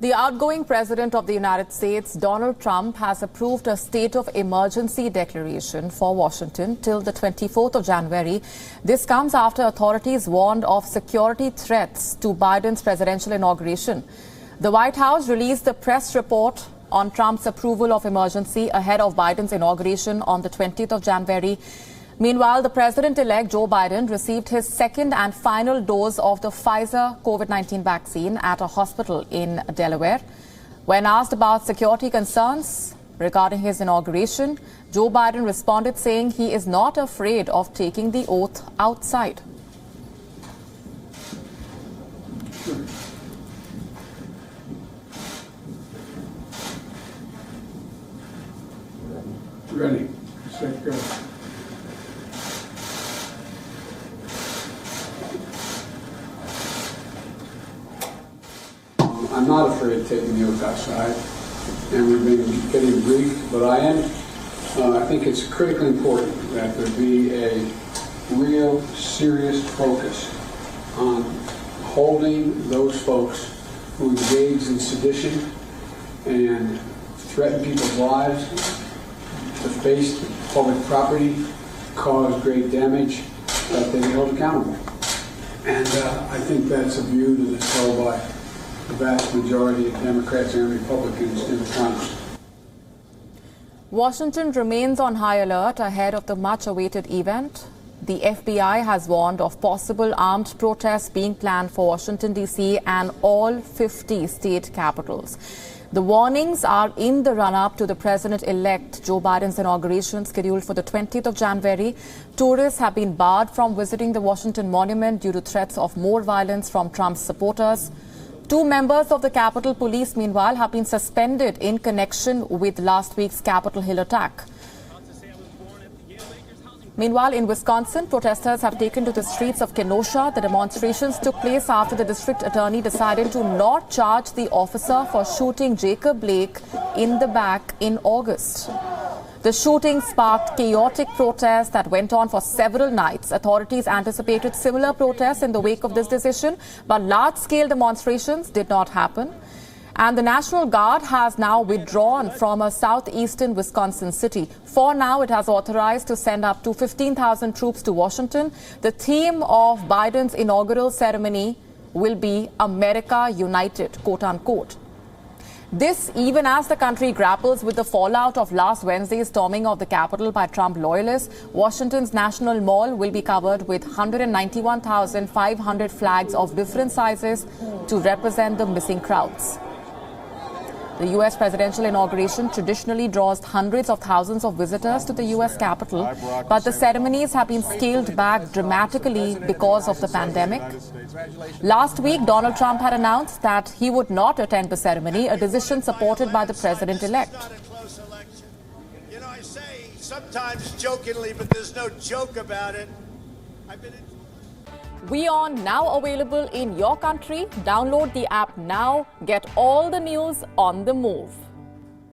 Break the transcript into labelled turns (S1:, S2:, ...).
S1: The outgoing President of the United States, Donald Trump, has approved a state of emergency declaration for Washington till the 24th of January. This comes after authorities warned of security threats to Biden's presidential inauguration. The White House released the press report on Trump's approval of emergency ahead of Biden's inauguration on the 20th of January. Meanwhile, the president-elect Joe Biden received his second and final dose of the Pfizer COVID-19 vaccine at a hospital in Delaware. When asked about security concerns regarding his inauguration, Joe Biden responded saying he is not afraid of taking the oath outside.
S2: Ready, set, go. I'm not afraid of taking the oath outside, and we've been getting briefed, but I think it's critically important that there be a real serious focus on holding those folks who engage in sedition and threaten people's lives, deface public property, cause great damage, that they be held accountable. And I think that's a view that is held by the vast majority of Democrats and Republicans in Congress.
S1: Washington remains on high alert ahead of the much-awaited event. The FBI has warned of possible armed protests being planned for Washington, D.C. and all 50 state capitals. The warnings are in the run-up to the president-elect Joe Biden's inauguration scheduled for the 20th of January. Tourists have been barred from visiting the Washington Monument due to threats of more violence from Trump's supporters. 2 members of the Capitol Police, meanwhile, have been suspended in connection with last week's Capitol Hill attack. Meanwhile, in Wisconsin, protesters have taken to the streets of Kenosha. The demonstrations took place after the district attorney decided to not charge the officer for shooting Jacob Blake in the back in August. The shooting sparked chaotic protests that went on for several nights. Authorities anticipated similar protests in the wake of this decision, but large-scale demonstrations did not happen. And the National Guard has now withdrawn from a southeastern Wisconsin city. For now, it has authorized to send up to 15,000 troops to Washington. The theme of Biden's inaugural ceremony will be America United, quote-unquote. This even as the country grapples with the fallout of last Wednesday's storming of the Capitol by Trump loyalists. Washington's National Mall will be covered with 191,500 flags of different sizes to represent the missing crowds. The U.S. presidential inauguration traditionally draws hundreds of thousands of visitors to the U.S. Capitol, but the ceremonies have been scaled back dramatically because of the pandemic. Last week, Donald Trump had announced that he would not attend the ceremony, a decision supported by the president-elect.
S3: You know, I say sometimes jokingly, but there's no joke about it.
S1: WION now available in your country. Download the app now. Get all the news on the move.